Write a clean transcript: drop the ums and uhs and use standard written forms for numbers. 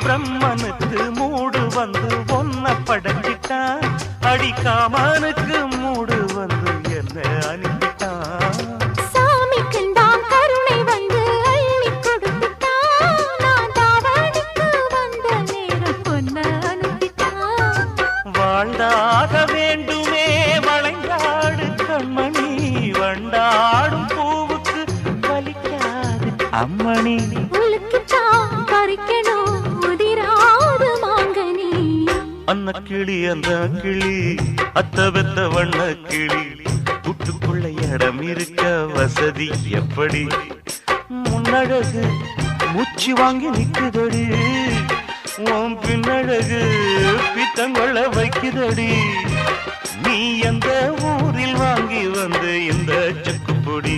பிரம்மனுக்கு மூடு வந்து ஒன்ன படைச்சிட்டான் அடிக்காமனுக்கு மூடு வந்து என்ன அனுப்பிட்டான் சாமிக்கு தான் கருணை வந்து அள்ளி கொடுத்துட்டான் நான் தாவணிக்கு வந்த நேரம் பொன்ன அனுப்பிட்டான் வாழ்ந்தாக வேண்டுமே வளைந்தாடு கண்மணி வண்டாடும் பூவுக்கு வலிக்காது அம்மணி உலுக்குத்தான் பறிக்கணும் உதிராது மாங்கனி அன்ன கிளி அந்த கிளி அத்த பெத்த வண்ண கிளி கூட்டுக்குள்ள இடம் இருக்க வசதி எப்படி முன்னழகு மூச்சு வாங்கி நிக்குதடி உன் பின்னழகு பித்தங்கொள்ள வைக்குதடி நீ எந்த ஊரில் வாங்கி வந்து இந்த செக்குப்பொடி